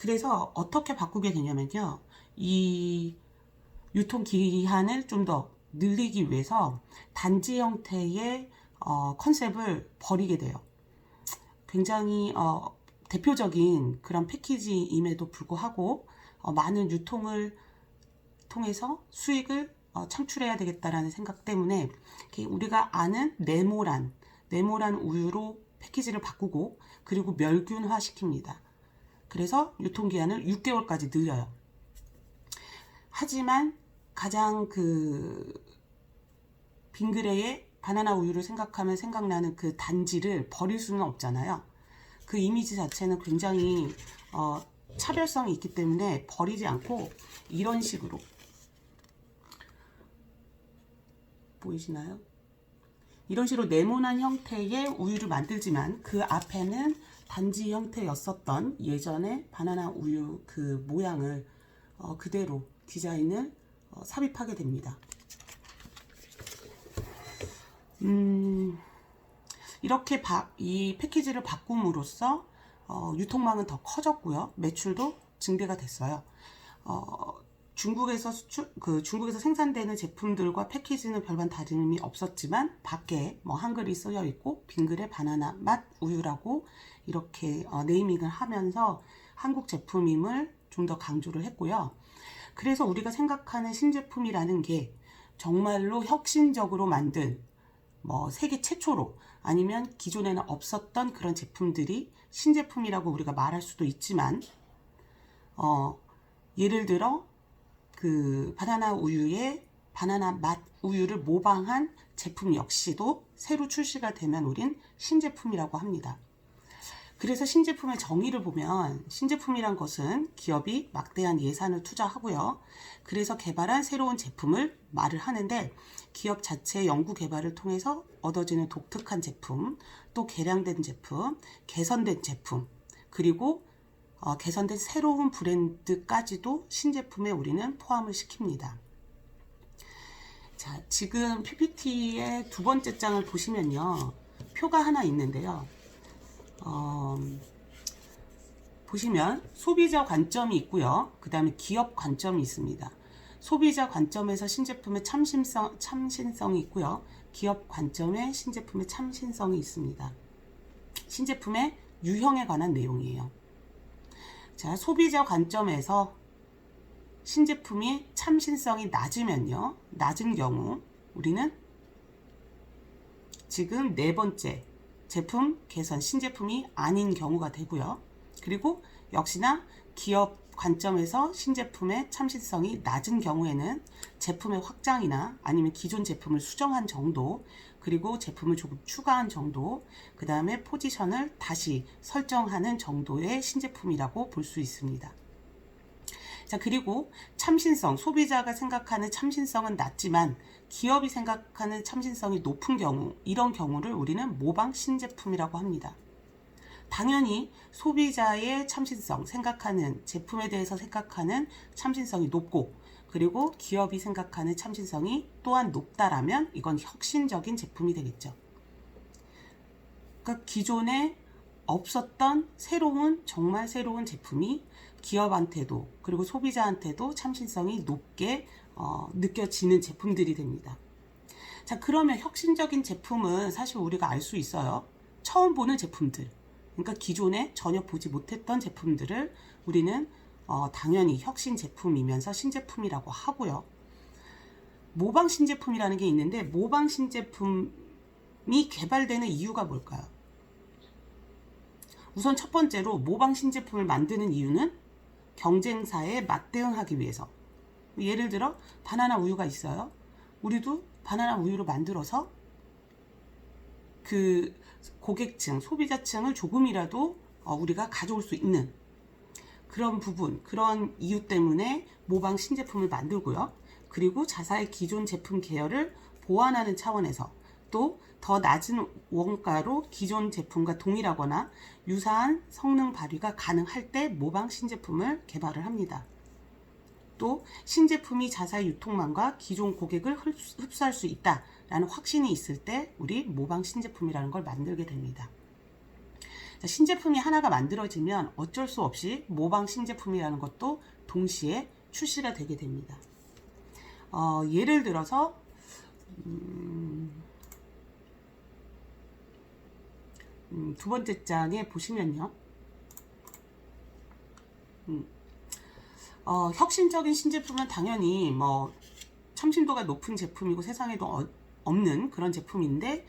그래서 어떻게 바꾸게 되냐면요. 이 유통기한을 좀 더 늘리기 위해서 단지 형태의 컨셉을 버리게 돼요. 굉장히 대표적인 그런 패키지임에도 불구하고 많은 유통을 통해서 수익을 창출해야 되겠다라는 생각 때문에 우리가 아는 네모란 우유로 패키지를 바꾸고 그리고 멸균화 시킵니다. 그래서 유통기한을 6개월까지 늘려요. 하지만 가장 빙그레의 바나나 우유를 생각하면 생각나는 그 단지를 버릴 수는 없잖아요. 그 이미지 자체는 굉장히 차별성이 있기 때문에 버리지 않고 이런 식으로 보이시나요? 이런 식으로 네모난 형태의 우유를 만들지만 그 앞에는 단지 형태였었던 예전의 바나나 우유 그 모양을 그대로 디자인을 삽입하게 됩니다. 이렇게 이 패키지를 바꿈으로써 유통망은 더 커졌고요. 매출도 증대가 됐어요. 중국에서 중국에서 생산되는 제품들과 패키지는 별반 다름이 없었지만 밖에 한글이 쓰여 있고 빙그레 바나나 맛 우유라고 이렇게 네이밍을 하면서 한국 제품임을 좀 더 강조를 했고요. 그래서 우리가 생각하는 신제품이라는 게 정말로 혁신적으로 만든 세계 최초로 아니면 기존에는 없었던 그런 제품들이 신제품이라고 우리가 말할 수도 있지만 예를 들어 그 바나나 우유의 바나나 맛 우유를 모방한 제품 역시도 새로 출시가 되면 우린 신제품이라고 합니다. 그래서 신제품의 정의를 보면 신제품이란 것은 기업이 막대한 예산을 투자하고요. 그래서 개발한 새로운 제품을 말을 하는데 기업 자체의 연구 개발을 통해서 얻어지는 독특한 제품, 또 개량된 제품, 개선된 제품, 그리고 개선된 새로운 브랜드까지도 신제품에 우리는 포함을 시킵니다. 자, 지금 PPT의 두 번째 장을 보시면요. 표가 하나 있는데요. 보시면 소비자 관점이 있고요. 그 다음에 기업 관점이 있습니다. 소비자 관점에서 신제품의 참신성이 있고요. 기업 관점의 신제품의 참신성이 있습니다. 신제품의 유형에 관한 내용이에요. 자, 소비자 관점에서 신제품이 참신성이 낮으면요. 낮은 경우 우리는 지금 네 번째 제품 개선 신제품이 아닌 경우가 되고요. 그리고 역시나 기업 관점에서 신제품의 참신성이 낮은 경우에는 제품의 확장이나 아니면 기존 제품을 수정한 정도, 그리고 제품을 조금 추가한 정도, 그 다음에 포지션을 다시 설정하는 정도의 신제품이라고 볼 수 있습니다. 자, 그리고 참신성, 소비자가 생각하는 참신성은 낮지만 기업이 생각하는 참신성이 높은 경우, 이런 경우를 우리는 모방 신제품이라고 합니다. 당연히 소비자의 참신성, 생각하는 제품에 대해서 생각하는 참신성이 높고, 그리고 기업이 생각하는 참신성이 또한 높다라면 이건 혁신적인 제품이 되겠죠. 그러니까 기존에 없었던 정말 새로운 제품이 기업한테도 그리고 소비자한테도 참신성이 높게 느껴지는 제품들이 됩니다. 자, 그러면 혁신적인 제품은 사실 우리가 알 수 있어요. 처음 보는 제품들, 그러니까 기존에 전혀 보지 못했던 제품들을 우리는 당연히 혁신 제품이면서 신제품이라고 하고요. 모방 신제품이라는 게 있는데 모방 신제품이 개발되는 이유가 뭘까요? 우선 첫 번째로 모방 신제품을 만드는 이유는 경쟁사에 맞대응하기 위해서. 예를 들어 바나나 우유가 있어요. 우리도 바나나 우유로 만들어서 그 고객층, 소비자층을 조금이라도 우리가 가져올 수 있는 그런 부분, 그런 이유 때문에 모방 신제품을 만들고요. 그리고 자사의 기존 제품 계열을 보완하는 차원에서 또 더 낮은 원가로 기존 제품과 동일하거나 유사한 성능 발휘가 가능할 때 모방 신제품을 개발을 합니다. 또 신제품이 자사의 유통망과 기존 고객을 흡수할 수 있다라는 확신이 있을 때 우리 모방 신제품이라는 걸 만들게 됩니다. 자, 신제품이 하나가 만들어지면 어쩔 수 없이 모방 신제품이라는 것도 동시에 출시가 되게 됩니다. 예를 들어서 두 번째 장에 보시면요. 혁신적인 신제품은 당연히 뭐 참신도가 높은 제품이고 세상에도 없는 그런 제품인데,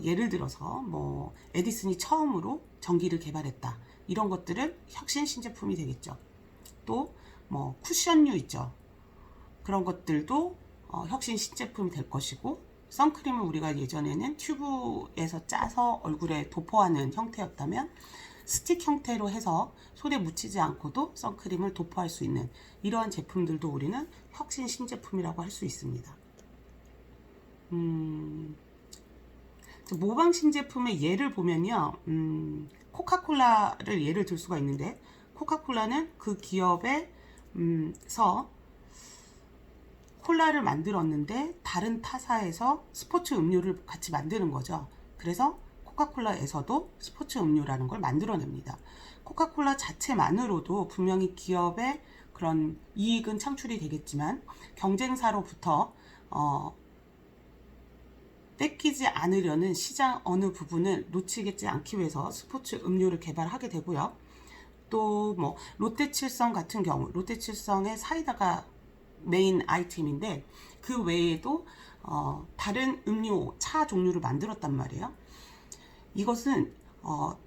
예를 들어서 뭐 에디슨이 처음으로 전기를 개발했다, 이런 것들은 혁신 신제품이 되겠죠. 또 뭐 쿠션류 있죠. 그런 것들도 혁신 신제품이 될 것이고, 선크림은 우리가 예전에는 튜브에서 짜서 얼굴에 도포하는 형태였다면 스틱 형태로 해서 손에 묻히지 않고도 선크림을 도포할 수 있는 이러한 제품들도 우리는 혁신 신제품이라고 할 수 있습니다. 모방 신제품의 예를 보면요, 코카콜라를 예를 들 수가 있는데, 코카콜라는 그 기업에서 콜라를 만들었는데 다른 타사에서 스포츠 음료를 같이 만드는 거죠. 그래서 코카콜라에서도 스포츠 음료라는 걸 만들어냅니다. 코카콜라 자체만으로도 분명히 기업의 그런 이익은 창출이 되겠지만, 경쟁사로부터 뺏기지 않으려는 시장 어느 부분을 놓치겠지 않기 위해서 스포츠 음료를 개발하게 되고요. 또 뭐 롯데칠성 같은 경우, 롯데칠성의 사이다가 메인 아이템인데 그 외에도 다른 음료, 차 종류를 만들었단 말이에요. 이것은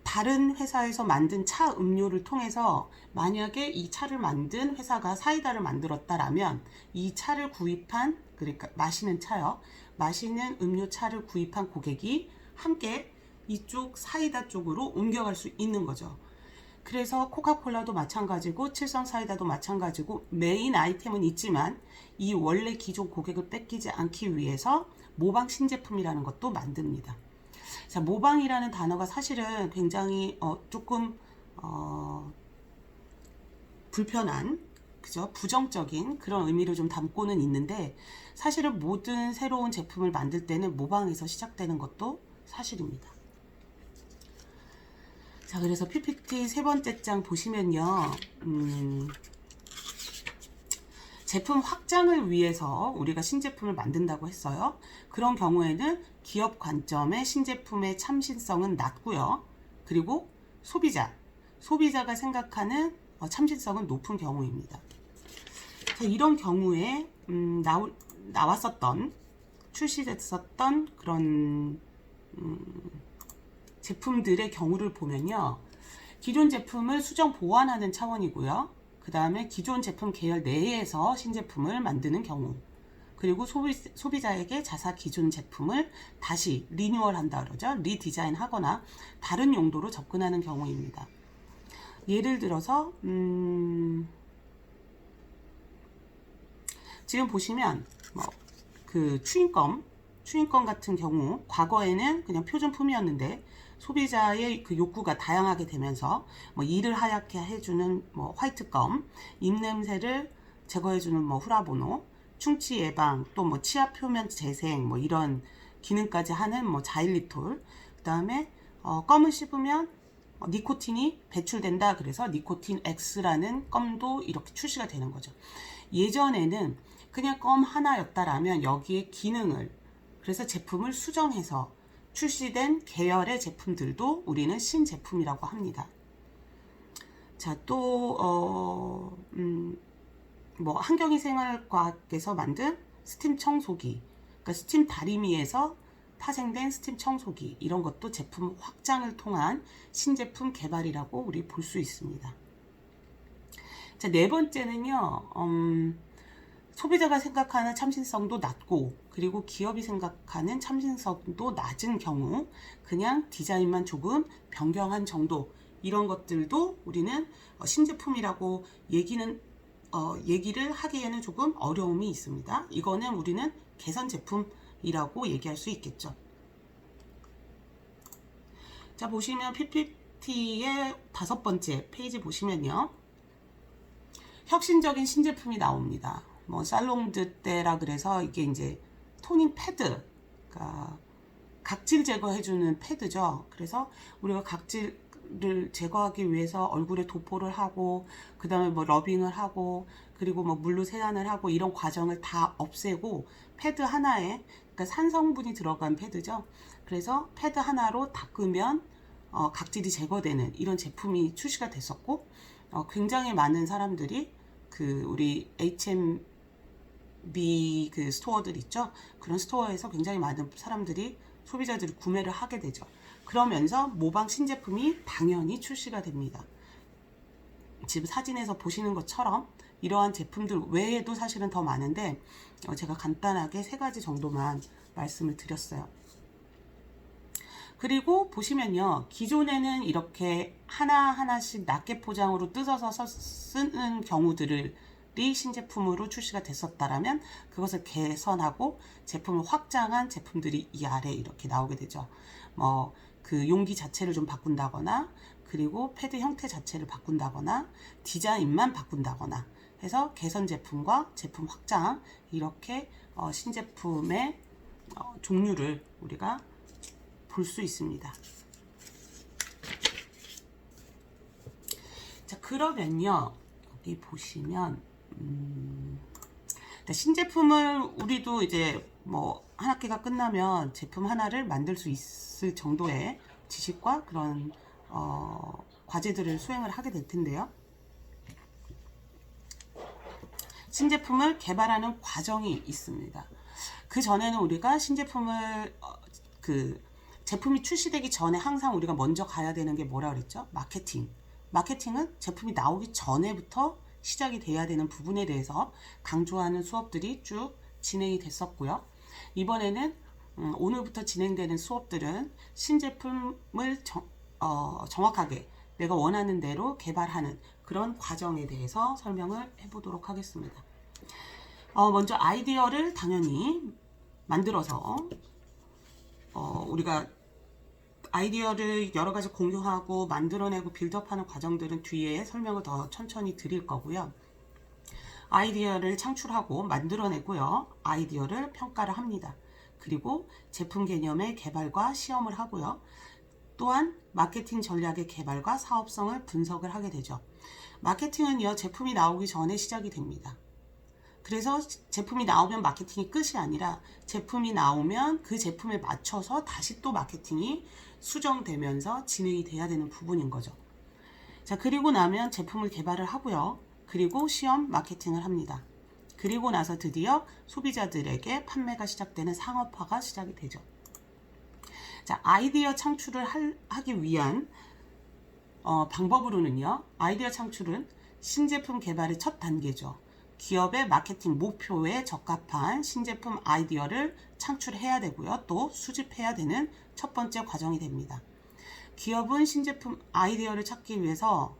다른 회사에서 만든 차 음료를 통해서, 만약에 이 차를 만든 회사가 사이다를 만들었다라면 이 차를 구입한, 그러니까 마시는 차요, 마시는 음료 차를 구입한 고객이 함께 이쪽 사이다 쪽으로 옮겨갈 수 있는 거죠. 그래서 코카콜라도 마찬가지고 칠성 사이다도 마찬가지고 메인 아이템은 있지만 이 원래 기존 고객을 뺏기지 않기 위해서 모방 신제품이라는 것도 만듭니다. 자, 모방이라는 단어가 사실은 굉장히 조금 불편한, 그죠? 부정적인 그런 의미를 좀 담고는 있는데, 사실은 모든 새로운 제품을 만들 때는 모방에서 시작되는 것도 사실입니다. 자, 그래서 PPT 세 번째 장 보시면요, 제품 확장을 위해서 우리가 신제품을 만든다고 했어요. 그런 경우에는 기업 관점의 신제품의 참신성은 낮고요. 그리고 소비자가 생각하는 참신성은 높은 경우입니다. 자, 이런 경우에 나왔었던, 출시됐었던 그런 제품들의 경우를 보면요, 기존 제품을 수정 보완하는 차원이고요. 그 다음에 기존 제품 계열 내에서 신제품을 만드는 경우, 그리고 소비자에게 자사 기존 제품을 다시 리뉴얼한다 그러죠. 리디자인 하거나 다른 용도로 접근하는 경우입니다. 예를 들어서 지금 보시면 그 추인검 같은 경우, 과거에는 그냥 표준품이었는데 소비자의 그 욕구가 다양하게 되면서 이를 하얗게 해주는 화이트검, 입냄새를 제거해주는 후라보노, 충치 예방, 또 치아 표면 재생 이런 기능까지 하는 자일리톨, 그 다음에 껌을 씹으면 니코틴이 배출된다, 그래서 니코틴 X라는 껌도 이렇게 출시가 되는 거죠. 예전에는 그냥 껌 하나였다라면 여기에 기능을, 그래서 제품을 수정해서 출시된 계열의 제품들도 우리는 신제품이라고 합니다. 자, 또 한경희 생활과학에서 만든 스팀 청소기, 그러니까 스팀 다리미에서 파생된 스팀 청소기, 이런 것도 제품 확장을 통한 신제품 개발이라고 우리 볼 수 있습니다. 자, 네 번째는요, 소비자가 생각하는 참신성도 낮고, 그리고 기업이 생각하는 참신성도 낮은 경우, 그냥 디자인만 조금 변경한 정도, 이런 것들도 우리는 신제품이라고 얘기를 하기에는 조금 어려움이 있습니다. 이거는 우리는 개선 제품이라고 얘기할 수 있겠죠. 자, 보시면 PPT의 5번째 페이지 보시면요, 혁신적인 신제품이 나옵니다. 살롱드 때라 그래서 이게 이제 토닝 패드, 그러니까 각질 제거해주는 패드죠. 그래서 우리가 각질 피부를 제거하기 위해서 얼굴에 도포를 하고 그 다음에 뭐 러빙을 하고 그리고 뭐 물로 세안을 하고 이런 과정을 다 없애고 패드 하나에, 그러니까 산성분이 들어간 패드죠. 그래서 패드 하나로 닦으면 각질이 제거되는 이런 제품이 출시가 됐었고, 굉장히 많은 사람들이 그 우리 H&B 그 스토어들 있죠. 그런 스토어에서 굉장히 많은 사람들이 소비자들이 구매를 하게 되죠. 그러면서 모방 신제품이 당연히 출시가 됩니다. 지금 사진에서 보시는 것처럼 이러한 제품들 외에도 사실은 더 많은데 제가 간단하게 3가지 정도만 말씀을 드렸어요. 그리고 보시면요, 기존에는 이렇게 하나하나씩 낱개 포장으로 뜯어서 쓰는 경우들이 신제품으로 출시가 됐었다라면 그것을 개선하고 제품을 확장한 제품들이 이 아래 이렇게 나오게 되죠. 뭐 그 용기 자체를 좀 바꾼다거나, 그리고 패드 형태 자체를 바꾼다거나, 디자인만 바꾼다거나 해서 개선 제품과 제품 확장, 이렇게 신제품의 종류를 우리가 볼 수 있습니다. 자, 그러면요, 여기 보시면 신제품을 우리도 이제 뭐 한 학기가 끝나면 제품 하나를 만들 수 있을 정도의 지식과 그런 과제들을 수행을 하게 될 텐데요. 신제품을 개발하는 과정이 있습니다. 그 전에는 우리가 신제품을 제품이 출시되기 전에 항상 우리가 먼저 가야 되는 게 뭐라 그랬죠? 마케팅. 마케팅은 제품이 나오기 전에부터 시작이 돼야 되는 부분에 대해서 강조하는 수업들이 쭉 진행이 됐었고요. 이번에는 오늘부터 진행되는 수업들은 신제품을 정확하게 내가 원하는 대로 개발하는 그런 과정에 대해서 설명을 해보도록 하겠습니다. 먼저 아이디어를 당연히 만들어서 우리가 아이디어를 여러 가지 공유하고 만들어내고 빌드업하는 과정들은 뒤에 설명을 더 천천히 드릴 거고요. 아이디어를 창출하고 만들어내고요. 아이디어를 평가를 합니다. 그리고 제품 개념의 개발과 시험을 하고요. 또한 마케팅 전략의 개발과 사업성을 분석을 하게 되죠. 마케팅은요, 제품이 나오기 전에 시작이 됩니다. 그래서 제품이 나오면 마케팅이 끝이 아니라 제품이 나오면 그 제품에 맞춰서 다시 또 마케팅이 수정되면서 진행이 돼야 되는 부분인 거죠. 자, 그리고 나면 제품을 개발을 하고요. 그리고 시험 마케팅을 합니다. 그리고 나서 드디어 소비자들에게 판매가 시작되는 상업화가 시작이 되죠. 자, 아이디어 창출을 하기 위한 방법으로는요, 아이디어 창출은 신제품 개발의 첫 단계죠. 기업의 마케팅 목표에 적합한 신제품 아이디어를 창출해야 되고요. 또 수집해야 되는 첫 번째 과정이 됩니다. 기업은 신제품 아이디어를 찾기 위해서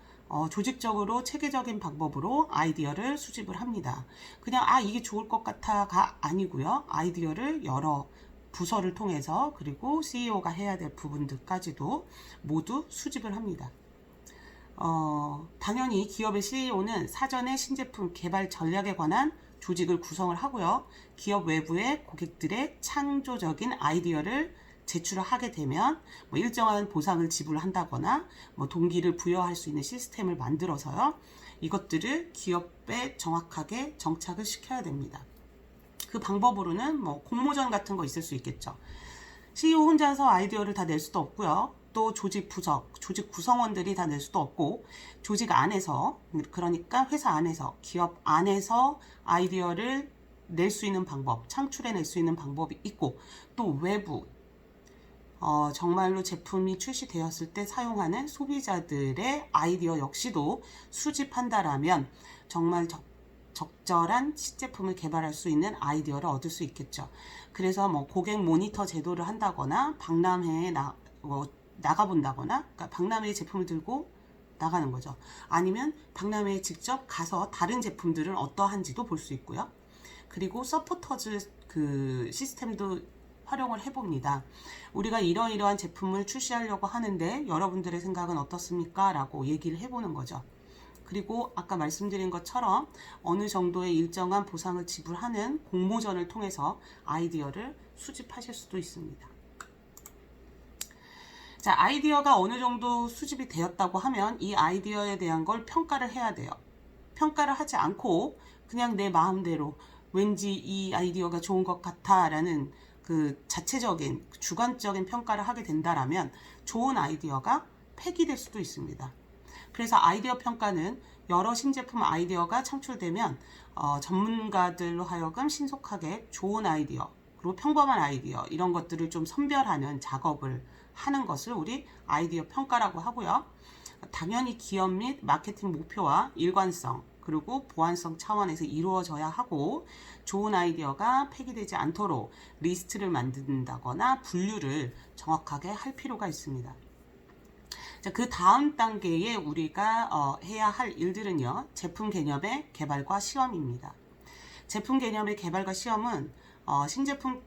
조직적으로 체계적인 방법으로 아이디어를 수집을 합니다. 그냥 이게 좋을 것 같아가 아니고요. 아이디어를 여러 부서를 통해서, 그리고 CEO가 해야 될 부분들까지도 모두 수집을 합니다. 당연히 기업의 CEO는 사전에 신제품 개발 전략에 관한 조직을 구성을 하고요. 기업 외부의 고객들의 창조적인 아이디어를 제출을 하게 되면 일정한 보상을 지불한다거나 동기를 부여할 수 있는 시스템을 만들어서요. 이것들을 기업에 정확하게 정착을 시켜야 됩니다. 그 방법으로는 공모전 같은 거 있을 수 있겠죠. CEO 혼자서 아이디어를 다 낼 수도 없고요. 또 조직 구성원들이 다 낼 수도 없고, 조직 안에서, 그러니까 회사 안에서, 기업 안에서 아이디어를 낼 수 있는 방법, 창출해낼 수 있는 방법이 있고, 또 외부, 정말로 제품이 출시되었을 때 사용하는 소비자들의 아이디어 역시도 수집한다라면 정말 적절한 신제품을 개발할 수 있는 아이디어를 얻을 수 있겠죠. 그래서 고객 모니터 제도를 한다거나 박람회에 나가본다거나, 그러니까 박람회에 제품을 들고 나가는 거죠. 아니면 박람회에 직접 가서 다른 제품들은 어떠한지도 볼 수 있고요. 그리고 서포터즈 시스템도 활용을 해봅니다. 우리가 이러이러한 제품을 출시하려고 하는데 여러분들의 생각은 어떻습니까? 라고 얘기를 해보는 거죠. 그리고 아까 말씀드린 것처럼 어느 정도의 일정한 보상을 지불하는 공모전을 통해서 아이디어를 수집하실 수도 있습니다. 자, 아이디어가 어느 정도 수집이 되었다고 하면 이 아이디어에 대한 걸 평가를 해야 돼요. 평가를 하지 않고 그냥 내 마음대로 왠지 이 아이디어가 좋은 것 같아 라는 그 자체적인 주관적인 평가를 하게 된다라면 좋은 아이디어가 폐기될 수도 있습니다. 그래서 아이디어 평가는 여러 신제품 아이디어가 창출되면 전문가들로 하여금 신속하게 좋은 아이디어 그리고 평범한 아이디어 이런 것들을 좀 선별하는 작업을 하는 것을 우리 아이디어 평가라고 하고요. 당연히 기업 및 마케팅 목표와 일관성 그리고 보안성 차원에서 이루어져야 하고 좋은 아이디어가 폐기되지 않도록 리스트를 만든다거나 분류를 정확하게 할 필요가 있습니다. 자, 그 다음 단계에 우리가 해야 할 일들은요. 제품 개념의 개발과 시험입니다. 제품 개념의 개발과 시험은 신제품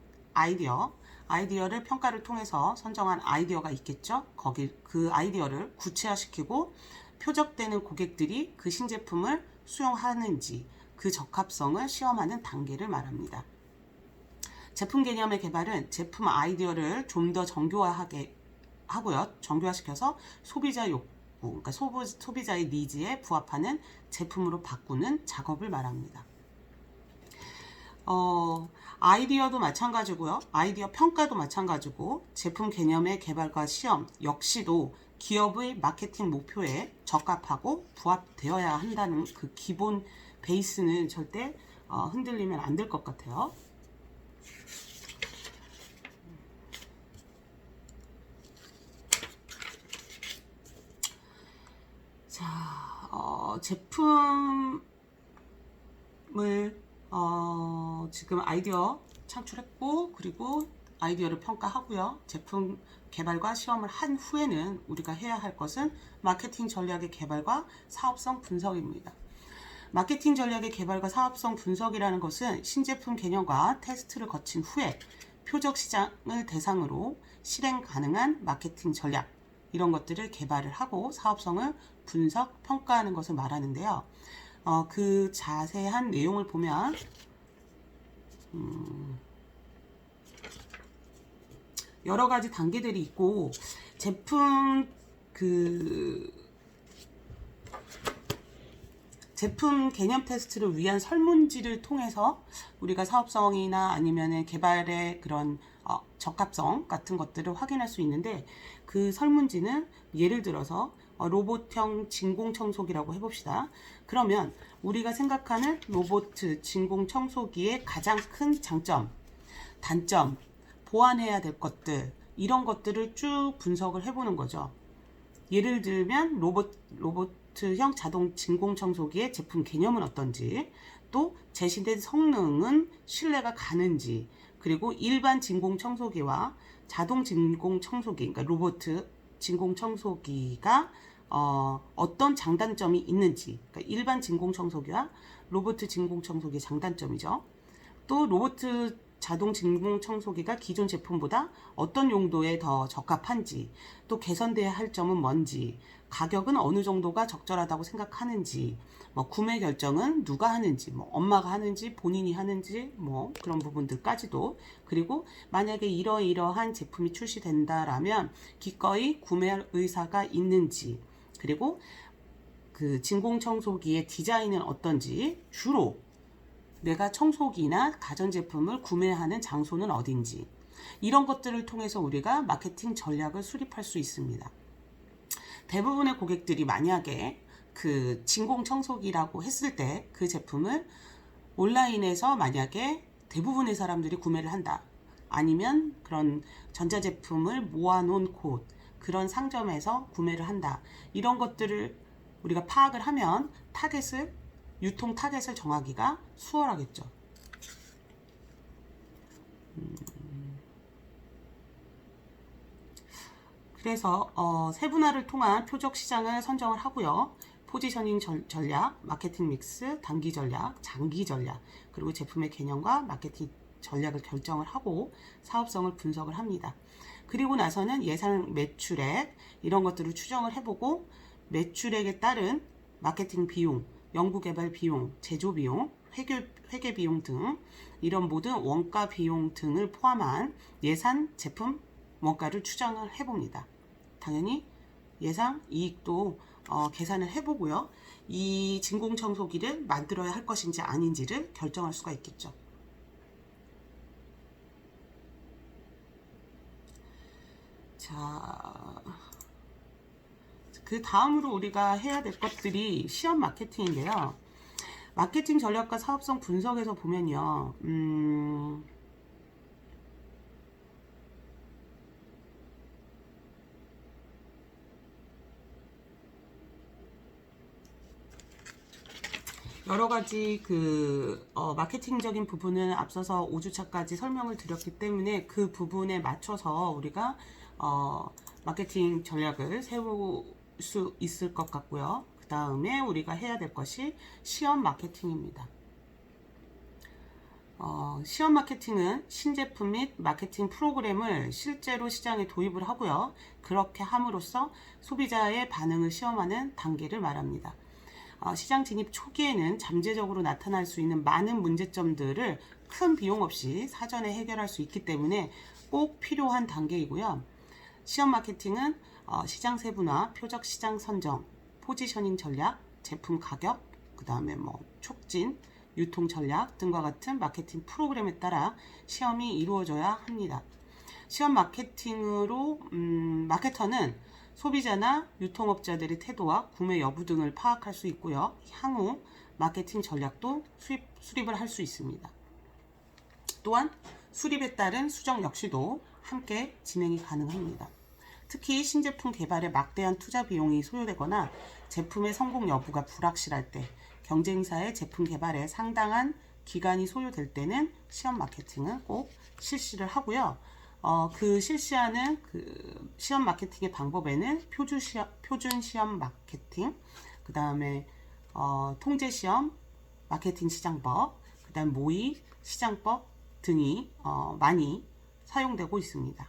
아이디어를 평가를 통해서 선정한 아이디어가 있겠죠. 거기 그 아이디어를 구체화시키고 표적되는 고객들이 그 신제품을 수용하는지 그 적합성을 시험하는 단계를 말합니다. 제품 개념의 개발은 제품 아이디어를 좀 더 정교화하게 하고요. 정교화시켜서 소비자 욕구, 그러니까 소비자의 니즈에 부합하는 제품으로 바꾸는 작업을 말합니다. 아이디어도 마찬가지고요. 아이디어 평가도 마찬가지고 제품 개념의 개발과 시험 역시도 기업의 마케팅 목표에 적합하고 부합되어야 한다는 그 기본 베이스는 절대 흔들리면 안 될 것 같아요. 자, 제품을 지금 아이디어 창출했고 그리고 아이디어를 평가하고요. 제품 개발과 시험을 한 후에는 우리가 해야 할 것은 마케팅 전략의 개발과 사업성 분석입니다. 마케팅 전략의 개발과 사업성 분석이라는 것은 신제품 개념과 테스트를 거친 후에 표적 시장을 대상으로 실행 가능한 마케팅 전략 이런 것들을 개발을 하고 사업성을 분석, 평가하는 것을 말하는데요. 그 자세한 내용을 보면 여러 가지 단계들이 있고 제품 개념 테스트를 위한 설문지를 통해서 우리가 사업성이나 아니면 개발의 그런 적합성 같은 것들을 확인할 수 있는데 그 설문지는 예를 들어서 로봇형 진공청소기라고 해봅시다. 그러면 우리가 생각하는 로봇 진공청소기의 가장 큰 장점, 단점, 보완해야 될 것들 이런 것들을 쭉 분석을 해보는 거죠. 예를 들면 로봇형 자동 진공청소기의 제품 개념은 어떤지, 또 제시된 성능은 신뢰가 가는지, 그리고 일반 진공청소기와 자동 진공청소기, 그러니까 로봇 진공청소기가 어떤 장단점이 있는지, 그러니까 일반 진공청소기와 로봇 진공청소기의 장단점이죠. 또 로봇 자동 진공청소기가 기존 제품보다 어떤 용도에 더 적합한지, 또 개선돼야 할 점은 뭔지, 가격은 어느 정도가 적절하다고 생각하는지, 구매 결정은 누가 하는지, 엄마가 하는지, 본인이 하는지, 그런 부분들까지도, 그리고 만약에 이러이러한 제품이 출시된다라면 기꺼이 구매할 의사가 있는지, 그리고 그 진공청소기의 디자인은 어떤지, 주로 내가 청소기나 가전제품을 구매하는 장소는 어딘지 이런 것들을 통해서 우리가 마케팅 전략을 수립할 수 있습니다. 대부분의 고객들이 만약에 그 진공청소기라고 했을 때 그 제품을 온라인에서 만약에 대부분의 사람들이 구매를 한다. 아니면 그런 전자제품을 모아놓은 곳, 그런 상점에서 구매를 한다. 이런 것들을 우리가 파악을 하면 유통 타겟을 정하기가 수월하겠죠. 그래서 세분화를 통한 표적 시장을 선정을 하고요. 포지셔닝 전략, 마케팅 믹스, 단기 전략, 장기 전략, 그리고 제품의 개념과 마케팅 전략을 결정을 하고 사업성을 분석을 합니다. 그리고 나서는 예상 매출액 이런 것들을 추정을 해보고 매출액에 따른 마케팅 비용, 연구개발 비용, 제조 비용, 회계 비용 등 이런 모든 원가 비용 등을 포함한 예산 제품 원가를 추정을 해봅니다. 당연히 예상 이익도 계산을 해보고요. 이 진공청소기를 만들어야 할 것인지 아닌지를 결정할 수가 있겠죠. 자, 그 다음으로 우리가 해야 될 것들이 시험 마케팅인데요. 마케팅 전략과 사업성 분석에서 보면요. 여러 가지 마케팅적인 부분은 앞서서 5주차까지 설명을 드렸기 때문에 그 부분에 맞춰서 우리가 마케팅 전략을 세울 수 있을 것 같고요. 그 다음에 우리가 해야 될 것이 시험 마케팅입니다. 시험 마케팅은 신제품 및 마케팅 프로그램을 실제로 시장에 도입을 하고요. 그렇게 함으로써 소비자의 반응을 시험하는 단계를 말합니다. 시장 진입 초기에는 잠재적으로 나타날 수 있는 많은 문제점들을 큰 비용 없이 사전에 해결할 수 있기 때문에 꼭 필요한 단계이고요. 시험 마케팅은 시장 세분화, 표적 시장 선정, 포지셔닝 전략, 제품 가격, 그 다음에 촉진, 유통 전략 등과 같은 마케팅 프로그램에 따라 시험이 이루어져야 합니다. 시험 마케팅으로 마케터는 소비자나 유통업자들의 태도와 구매 여부 등을 파악할 수 있고요. 향후 마케팅 전략도 수립을 할 수 있습니다. 또한 수립에 따른 수정 역시도 함께 진행이 가능합니다. 특히 신제품 개발에 막대한 투자 비용이 소요되거나 제품의 성공 여부가 불확실할 때, 경쟁사의 제품 개발에 상당한 기간이 소요될 때는 시험 마케팅은 꼭 실시를 하고요. 그 실시하는 시험 마케팅의 방법에는 표준 시험 마케팅, 그 다음에 통제 시험, 마케팅 시장법, 그 다음 모의 시장법 등이 많이 사용되고 있습니다.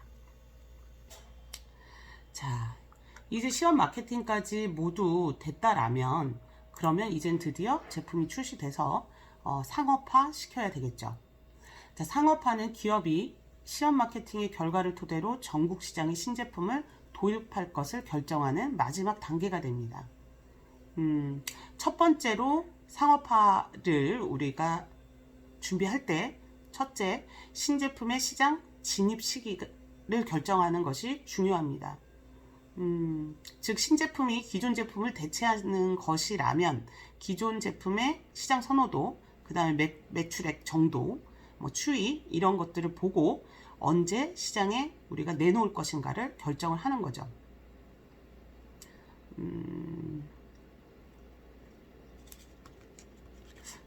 자, 이제 시험 마케팅까지 모두 됐다라면 그러면 이젠 드디어 제품이 출시돼서 상업화 시켜야 되겠죠. 자, 상업화는 기업이 시험 마케팅의 결과를 토대로 전국 시장의 신제품을 도입할 것을 결정하는 마지막 단계가 됩니다. 첫 번째로 상업화를 우리가 준비할 때 첫째, 신제품의 시장 진입 시기를 결정하는 것이 중요합니다. 즉 신제품이 기존 제품을 대체하는 것이라면 기존 제품의 시장 선호도, 그 다음에 매출액 정도, 추이 이런 것들을 보고 언제 시장에 우리가 내놓을 것인가를 결정을 하는 거죠.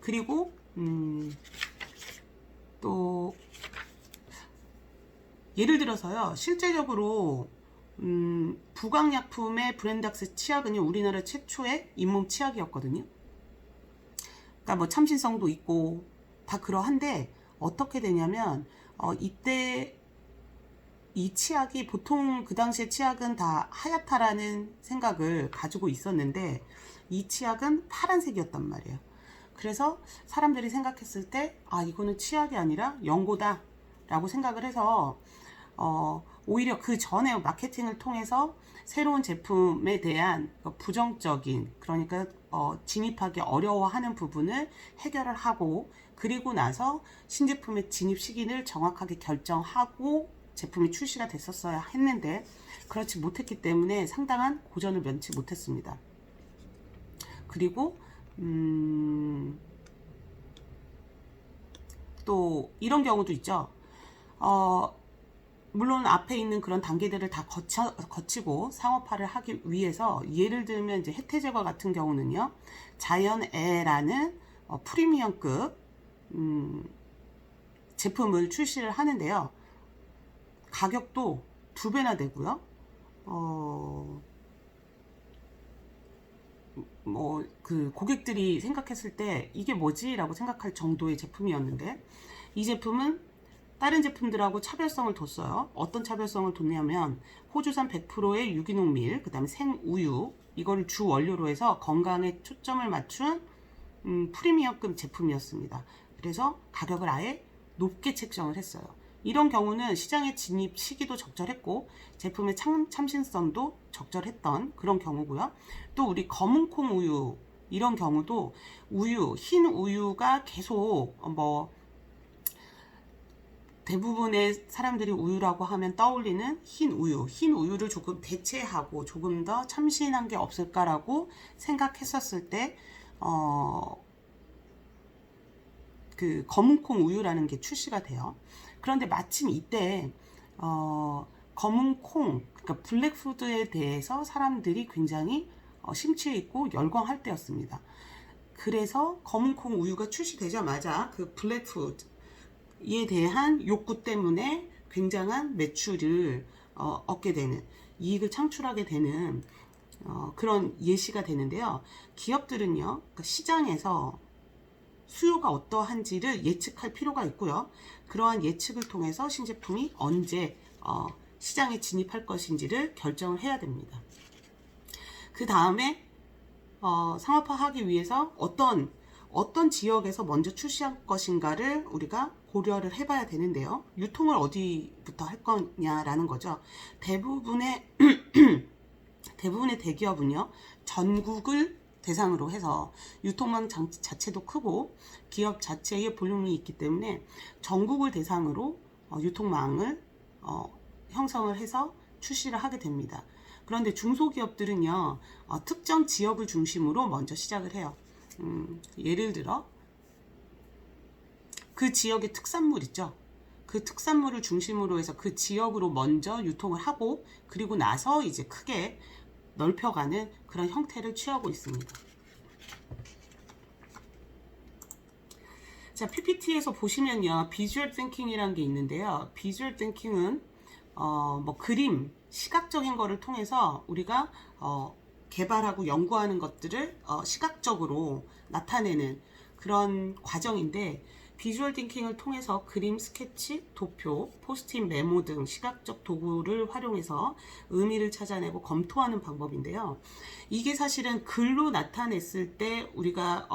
그리고 또 예를 들어서요, 실제적으로 부강약품의 브랜드 액세스 치약은 우리나라 최초의 잇몸 치약이었거든요. 그러니까 참신성도 있고 다 그러한데 어떻게 되냐면 이때 이 치약이 보통 그 당시에 치약은 다 하얗다라는 생각을 가지고 있었는데 이 치약은 파란색이었단 말이에요. 그래서 사람들이 생각했을 때 이거는 치약이 아니라 연고다 라고 생각을 해서 오히려 그 전에 마케팅을 통해서 새로운 제품에 대한 부정적인, 그러니까 진입하기 어려워하는 부분을 해결을 하고, 그리고 나서 신제품의 진입 시기를 정확하게 결정하고 제품이 출시가 됐었어야 했는데 그렇지 못했기 때문에 상당한 고전을 면치 못했습니다. 그리고 또 이런 경우도 있죠. 물론 앞에 있는 그런 단계들을 다 거치고 상업화를 하기 위해서, 예를 들면 이제 혜태제과 같은 경우는요, 자연에라는 프리미엄급 제품을 출시를 하는데요, 가격도 2배나 되고요. 고객들이 생각했을 때 이게 뭐지? 라고 생각할 정도의 제품이었는데, 이 제품은 다른 제품들하고 차별성을 뒀어요. 어떤 차별성을 뒀냐면 호주산 100%의 유기농 밀, 그 다음에 생우유, 이거를 주 원료로 해서 건강에 초점을 맞춘 프리미엄급 제품이었습니다. 그래서 가격을 아예 높게 책정을 했어요. 이런 경우는 시장의 진입 시기도 적절했고 제품의 참신성도 적절했던 그런 경우고요. 또 우리 검은콩 우유 이런 경우도 우유, 흰 우유가 계속 뭐 대부분의 사람들이 우유라고 하면 떠올리는 흰 우유, 흰 우유를 조금 대체하고 조금 더 참신한 게 없을까라고 생각했었을 때, 그 검은콩 우유라는 게 출시가 돼요. 그런데 마침 이때, 검은콩, 그러니까 블랙푸드에 대해서 사람들이 굉장히 심취해 있고 열광할 때였습니다. 그래서 검은콩 우유가 출시되자마자 그 블랙푸드, 이에 대한 욕구 때문에 굉장한 매출을 얻게 되는, 이익을 창출하게 되는 그런 예시가 되는데요. 기업들은요, 그러니까 시장에서 수요가 어떠한지를 예측할 필요가 있고요. 그러한 예측을 통해서 신제품이 언제 시장에 진입할 것인지를 결정을 해야 됩니다. 그 다음에 상업화하기 위해서 어떤 지역에서 먼저 출시할 것인가를 우리가 고려를 해봐야 되는데요. 유통을 어디부터 할 거냐라는 거죠. 대부분의 대기업은요, 전국을 대상으로 해서 유통망 자체도 크고 기업 자체의 볼륨이 있기 때문에 전국을 대상으로 유통망을 형성을 해서 출시를 하게 됩니다. 그런데 중소기업들은요, 특정 지역을 중심으로 먼저 시작을 해요. 예를 들어 그 지역의 특산물 있죠. 그 특산물을 중심으로 해서 그 지역으로 먼저 유통을 하고 그리고 나서 이제 크게 넓혀가는 그런 형태를 취하고 있습니다. 자, PPT에서 보시면요, 비주얼 띵킹이라는 게 있는데요. 비주얼 띵킹은 뭐 그림, 시각적인 거를 통해서 우리가 개발하고 연구하는 것들을 시각적으로 나타내는 그런 과정인데, 비주얼 띵킹을 통해서 그림, 스케치, 도표, 포스트잇 메모 등 시각적 도구를 활용해서 의미를 찾아내고 검토하는 방법인데요. 이게 사실은 글로 나타냈을 때 우리가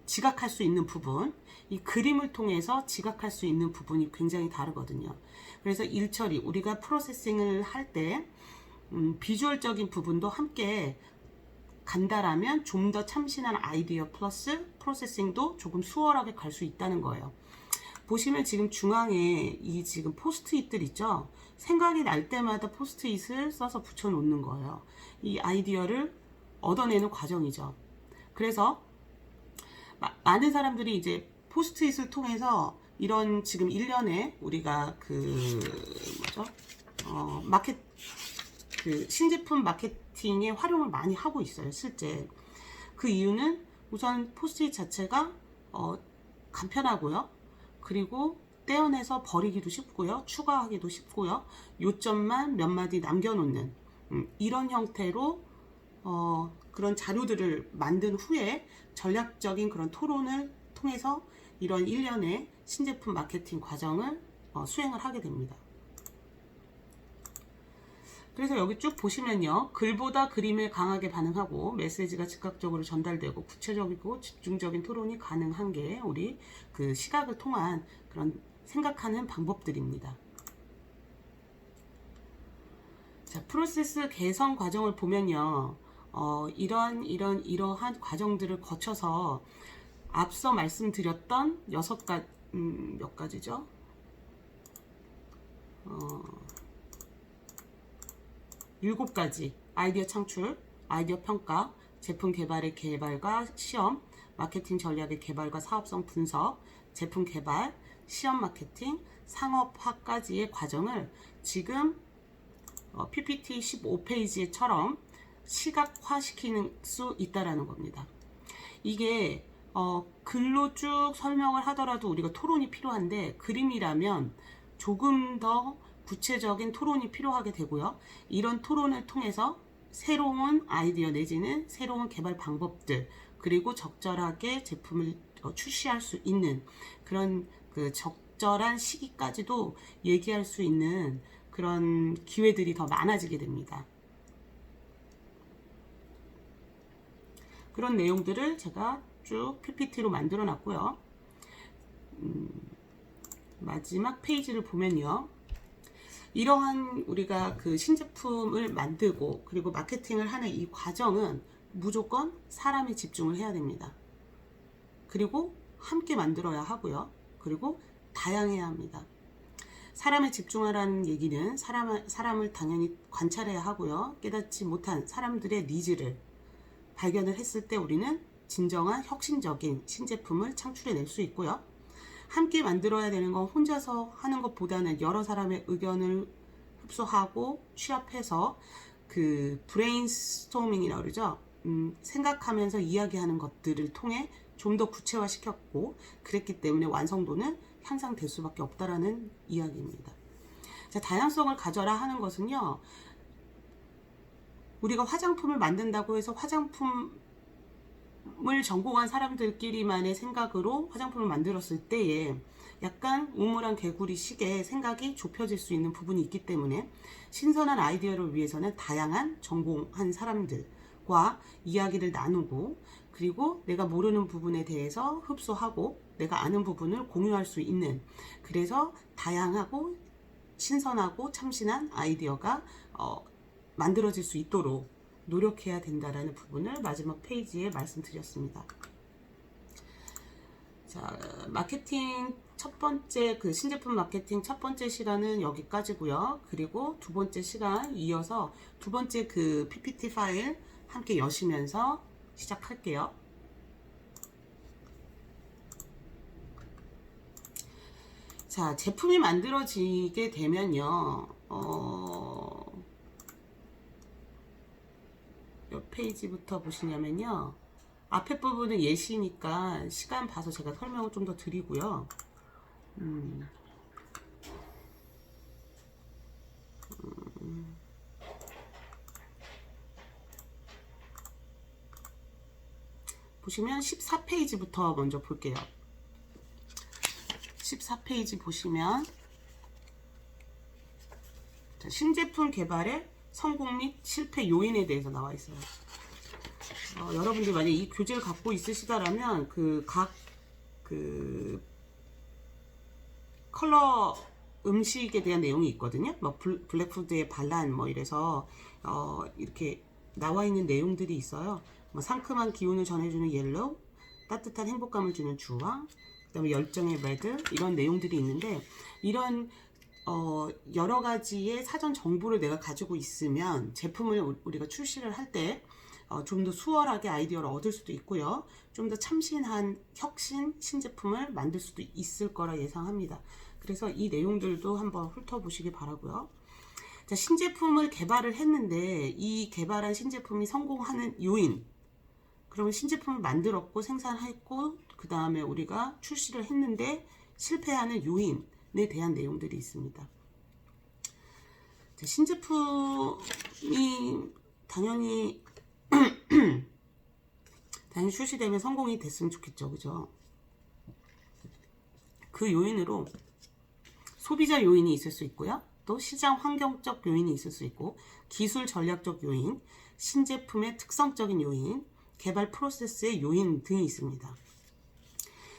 지각할 수 있는 부분, 이 그림을 통해서 지각할 수 있는 부분이 굉장히 다르거든요. 그래서 일처리, 우리가 프로세싱을 할 때 비주얼적인 부분도 함께 간다라면 좀 더 참신한 아이디어 플러스 프로세싱도 조금 수월하게 갈 수 있다는 거예요. 보시면 지금 중앙에 이 지금 포스트잇들 있죠? 생각이 날 때마다 포스트잇을 써서 붙여 놓는 거예요. 이 아이디어를 얻어내는 과정이죠. 그래서 많은 사람들이 이제 포스트잇을 통해서 이런 지금 1년에 우리가 신제품 마케팅에 활용을 많이 하고 있어요, 실제. 그 이유는 우선 포스트잇 자체가 간편하고요. 그리고 떼어내서 버리기도 쉽고요. 추가하기도 쉽고요. 요점만 몇 마디 남겨놓는 이런 형태로 그런 자료들을 만든 후에 전략적인 그런 토론을 통해서 이런 1년의 신제품 마케팅 과정을 수행을 하게 됩니다. 그래서 여기 쭉 보시면요, 글보다 그림에 강하게 반응하고 메시지가 즉각적으로 전달되고 구체적이고 집중적인 토론이 가능한 게 우리 그 시각을 통한 그런 생각하는 방법들입니다. 자, 프로세스 개선 과정을 보면요, 이러한 과정들을 거쳐서 앞서 말씀드렸던 몇 가지죠? 7가지 아이디어 창출, 아이디어 평가, 제품 개발의 개발과 시험, 마케팅 전략의 개발과 사업성 분석, 제품 개발, 시험 마케팅, 상업화까지의 과정을 지금 PPT 15페이지처럼 시각화시키는 수 있다라는 겁니다. 이게 글로 쭉 설명을 하더라도 우리가 토론이 필요한데 그림이라면 조금 더 구체적인 토론이 필요하게 되고요. 이런 토론을 통해서 새로운 아이디어 내지는 새로운 개발 방법들, 그리고 적절하게 제품을 출시할 수 있는 그런 그 적절한 시기까지도 얘기할 수 있는 그런 기회들이 더 많아지게 됩니다. 그런 내용들을 제가 쭉 PPT로 만들어 놨고요. 마지막 페이지를 보면요. 이러한 우리가 그 신제품을 만들고 그리고 마케팅을 하는 이 과정은 무조건 사람에 집중을 해야 됩니다. 그리고 함께 만들어야 하고요. 그리고 다양해야 합니다. 사람에 집중하라는 얘기는 사람을 당연히 관찰해야 하고요. 깨닫지 못한 사람들의 니즈를 발견을 했을 때 우리는 진정한 혁신적인 신제품을 창출해낼 수 있고요. 함께 만들어야 되는 건 혼자서 하는 것보다는 여러 사람의 의견을 흡수하고 취합해서 그 브레인스토밍이라고 그러죠. 생각하면서 이야기하는 것들을 통해 좀 더 구체화시켰고 그랬기 때문에 완성도는 향상될 수밖에 없다라는 이야기입니다. 자, 다양성을 가져라 하는 것은요. 우리가 화장품을 만든다고 해서 화장품을 전공한 사람들끼리만의 생각으로 화장품을 만들었을 때에 약간 우물안 개구리 식의 생각이 좁혀질 수 있는 부분이 있기 때문에 신선한 아이디어를 위해서는 다양한 전공한 사람들과 이야기를 나누고 그리고 내가 모르는 부분에 대해서 흡수하고 내가 아는 부분을 공유할 수 있는, 그래서 다양하고 신선하고 참신한 아이디어가 만들어질 수 있도록 노력해야 된다라는 부분을 마지막 페이지에 말씀드렸습니다. 자, 마케팅 첫 번째 그 신제품 마케팅 첫 번째 시간은 여기까지고요. 그리고 두 번째 시간 이어서 두 번째 그 PPT 파일 함께 여시면서 시작할게요. 자, 제품이 만들어지게 되면요. 몇 페이지부터 보시냐면요. 앞에 부분은 예시니까 시간 봐서 제가 설명을 좀 더 드리고요. 보시면 14페이지부터 먼저 볼게요. 14페이지 보시면 신제품 개발의 성공 및 실패 요인에 대해서 나와 있어요. 여러분들 만약에 이 교재를 갖고 있으시다라면 그 각 그 컬러 음식에 대한 내용이 있거든요. 뭐 블랙푸드의 반란 뭐 이래서 이렇게 나와 있는 내용들이 있어요. 뭐 상큼한 기운을 전해주는 옐로우, 따뜻한 행복감을 주는 주황, 그다음에 열정의 레드, 이런 내용들이 있는데 이런 여러 가지의 사전 정보를 내가 가지고 있으면 제품을 우리가 출시를 할 때 좀 더 수월하게 아이디어를 얻을 수도 있고요. 좀 더 참신한 혁신 신제품을 만들 수도 있을 거라 예상합니다. 그래서 이 내용들도 한번 훑어보시기 바라고요. 자, 신제품을 개발을 했는데 이 개발한 신제품이 성공하는 요인, 그러면 신제품을 만들었고 생산했고 그 다음에 우리가 출시를 했는데 실패하는 요인에 대한 내용들이 있습니다. 자, 신제품이 당연히 출시되면 성공이 됐으면 좋겠죠, 그죠? 그 요인으로 소비자 요인이 있을 수 있고요. 또 시장 환경적 요인이 있을 수 있고, 기술 전략적 요인, 신제품의 특성적인 요인, 개발 프로세스의 요인 등이 있습니다.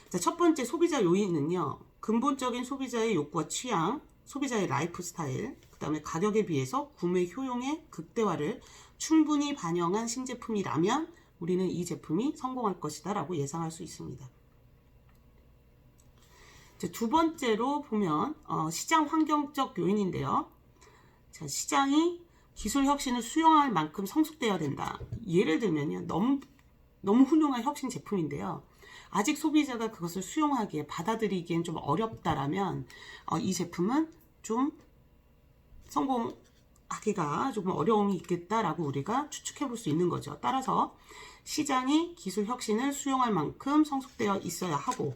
자, 첫 번째 소비자 요인은요. 근본적인 소비자의 욕구와 취향, 소비자의 라이프 스타일, 그 다음에 가격에 비해서 구매 효용의 극대화를 충분히 반영한 신제품이라면 우리는 이 제품이 성공할 것이다 라고 예상할 수 있습니다. 두 번째로 보면 시장 환경적 요인인데요. 자, 시장이 기술 혁신을 수용할 만큼 성숙되어야 된다. 예를 들면요. 너무 훌륭한 혁신 제품인데요. 아직 소비자가 그것을 수용하기에 받아들이기엔 좀 어렵다라면 이 제품은 좀 성공하기가 조금 어려움이 있겠다라고 우리가 추측해 볼 수 있는 거죠. 따라서 시장이 기술 혁신을 수용할 만큼 성숙되어 있어야 하고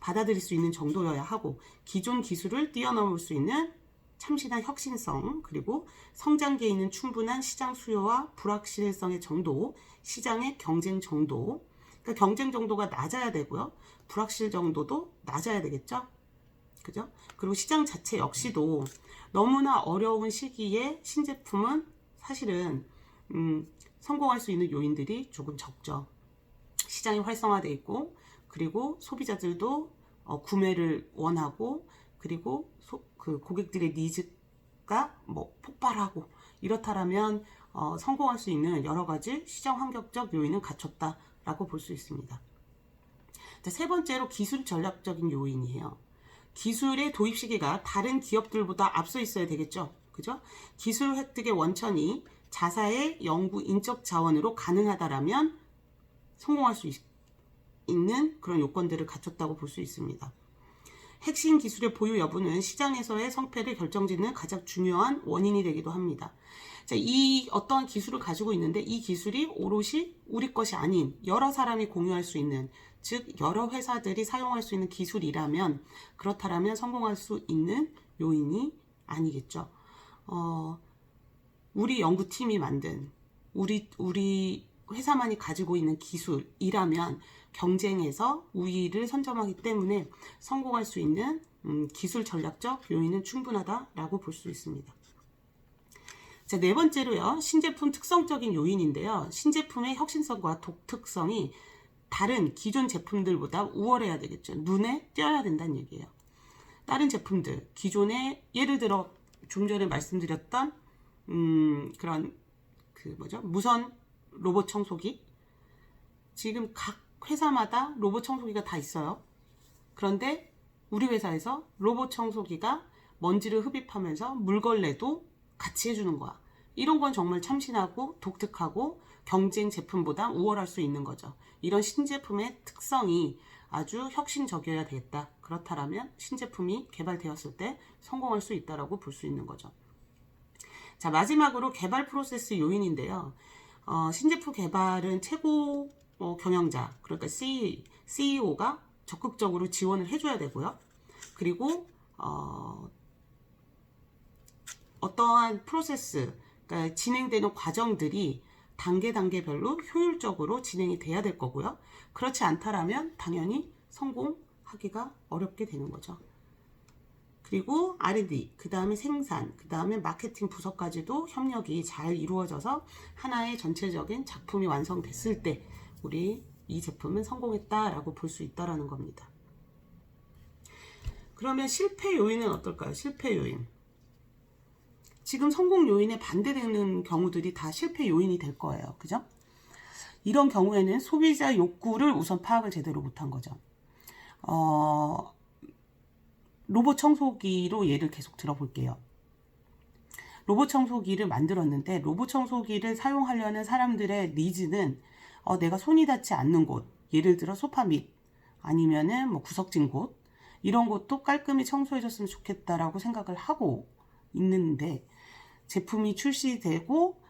받아들일 수 있는 정도여야 하고 기존 기술을 뛰어넘을 수 있는 참신한 혁신성, 그리고 성장기에 있는 충분한 시장 수요와 불확실성의 정도, 시장의 경쟁 정도, 그러니까 경쟁 정도가 낮아야 되고요. 불확실 정도도 낮아야 되겠죠. 그죠? 그리고 시장 자체 역시도 너무나 어려운 시기에 신제품은 사실은 성공할 수 있는 요인들이 조금 적죠. 시장이 활성화되어 있고 그리고 소비자들도 구매를 원하고 그리고 그 고객들의 니즈가 뭐 폭발하고 이렇다라면 성공할 수 있는 여러 가지 시장 환경적 요인은 갖췄다라고 볼 수 있습니다. 자, 세 번째로 기술 전략적인 요인이에요. 기술의 도입 시기가 다른 기업들보다 앞서 있어야 되겠죠. 그죠? 기술 획득의 원천이 자사의 연구 인적 자원으로 가능하다라면 성공할 수 있는 그런 요건들을 갖췄다고 볼 수 있습니다. 핵심 기술의 보유 여부는 시장에서의 성패를 결정짓는 가장 중요한 원인이 되기도 합니다. 자, 이 어떠한 기술을 가지고 있는데 이 기술이 오롯이 우리 것이 아닌 여러 사람이 공유할 수 있는, 즉 여러 회사들이 사용할 수 있는 기술이라면, 그렇다라면 성공할 수 있는 요인이 아니겠죠. 우리 연구팀이 만든 우리 회사만이 가지고 있는 기술이라면 경쟁에서 우위를 선점하기 때문에 성공할 수 있는 기술 전략적 요인은 충분하다라고 볼 수 있습니다. 자, 네 번째로요. 신제품 특성적인 요인인데요. 신제품의 혁신성과 독특성이 다른 기존 제품들보다 우월해야 되겠죠. 눈에 띄어야 된다는 얘기예요. 다른 제품들, 기존에 예를 들어 좀 전에 말씀드렸던 그런 무선 로봇 청소기, 지금 각 회사마다 로봇 청소기가 다 있어요. 그런데 우리 회사에서 로봇 청소기가 먼지를 흡입하면서 물걸레도 같이 해주는 거야. 이런 건 정말 참신하고 독특하고 경쟁 제품보다 우월할 수 있는 거죠. 이런 신제품의 특성이 아주 혁신적이어야 되겠다. 그렇다면 신제품이 개발되었을 때 성공할 수 있다라고 볼 수 있는 거죠. 자, 마지막으로 개발 프로세스 요인인데요. 신제품 개발은 최고 경영자, 그러니까 CEO가 적극적으로 지원을 해줘야 되고요. 그리고 어떠한 프로세스, 그러니까 진행되는 과정들이 단계별로 효율적으로 진행이 돼야 될 거고요. 그렇지 않다라면 당연히 성공하기가 어렵게 되는 거죠. 그리고 R&D, 그 다음에 생산, 그 다음에 마케팅 부서까지도 협력이 잘 이루어져서 하나의 전체적인 작품이 완성됐을 때 우리 이 제품은 성공했다라고 볼 수 있다라는 겁니다. 그러면 실패 요인은 어떨까요? 실패 요인. 지금 성공 요인에 반대되는 경우들이 다 실패 요인이 될 거예요. 그죠? 이런 경우에는 소비자 욕구를 우선 파악을 제대로 못한 거죠. 로봇 청소기로 예를 계속 들어볼게요. 로봇 청소기를 만들었는데 로봇 청소기를 사용하려는 사람들의 니즈는 내가 손이 닿지 않는 곳, 예를 들어 소파 밑 아니면은 뭐 구석진 곳, 이런 곳도 깔끔히 청소해줬으면 좋겠다라고 생각을 하고 있는데 제품이 출시되고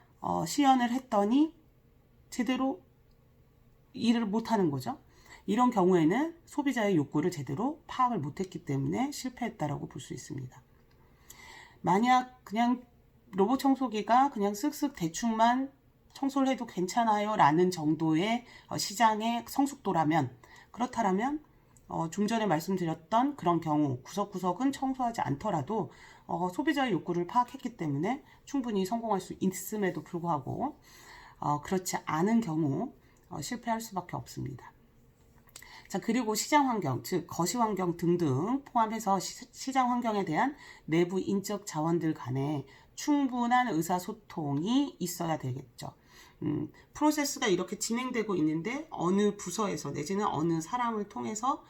시연을 했더니 제대로 일을 못하는 거죠. 이런 경우에는 소비자의 욕구를 제대로 파악을 못했기 때문에 실패했다라고 볼 수 있습니다. 만약 그냥 로봇 청소기가 그냥 쓱쓱 대충만 청소를 해도 괜찮아요 라는 정도의 시장의 성숙도라면, 그렇다면 좀 전에 말씀드렸던 그런 경우 구석구석은 청소하지 않더라도 소비자의 욕구를 파악했기 때문에 충분히 성공할 수 있음에도 불구하고 그렇지 않은 경우 실패할 수밖에 없습니다. 자, 그리고 시장 환경, 즉 거시 환경 등등 포함해서 시장 환경에 대한 내부 인적 자원들 간에 충분한 의사소통이 있어야 되겠죠. 프로세스가 이렇게 진행되고 있는데 어느 부서에서 내지는 어느 사람을 통해서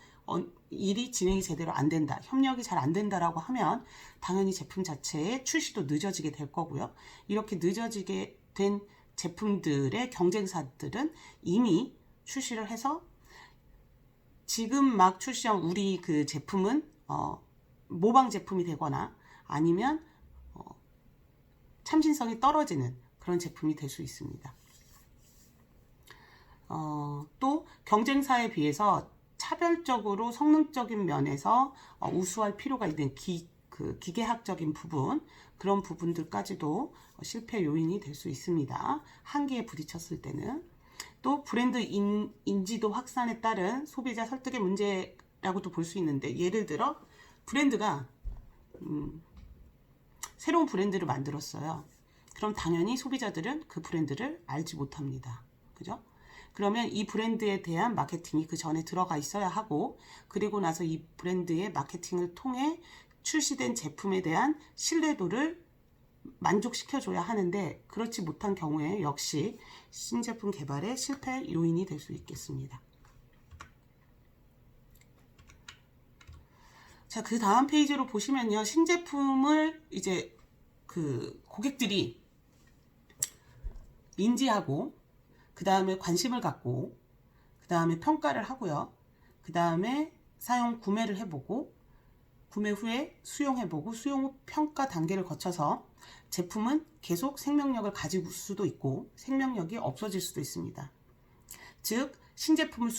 일이 진행이 제대로 안 된다, 협력이 잘 안 된다라고 하면 당연히 제품 자체의 출시도 늦어지게 될 거고요. 이렇게 늦어지게 된 제품들의 경쟁사들은 이미 출시를 해서 지금 막 출시한 우리 그 제품은 모방 제품이 되거나 아니면 참신성이 떨어지는 그런 제품이 될 수 있습니다. 또 경쟁사에 비해서 차별적으로 성능적인 면에서 우수할 필요가 있는 기계학적인 부분, 그런 부분들까지도 실패 요인이 될 수 있습니다. 한계에 부딪혔을 때는. 또 브랜드 인지도 확산에 따른 소비자 설득의 문제라고도 볼 수 있는데, 예를 들어 브랜드가 새로운 브랜드를 만들었어요. 그럼 당연히 소비자들은 그 브랜드를 알지 못합니다. 그죠? 그러면 이 브랜드에 대한 마케팅이 그 전에 들어가 있어야 하고, 그리고 나서 이 브랜드의 마케팅을 통해 출시된 제품에 대한 신뢰도를 만족시켜줘야 하는데 그렇지 못한 경우에 역시 신제품 개발의 실패 요인이 될 수 있겠습니다. 자, 그 다음 페이지로 보시면요. 신제품을 이제 그 고객들이 인지하고 그 다음에 관심을 갖고 그 다음에 평가를 하고요. 그 다음에 사용 구매를 해보고 구매 후에 수용해보고 수용 후 평가 단계를 거쳐서 제품은 계속 생명력을 가질 수도 있고 생명력이 없어질 수도 있습니다. 즉 신제품을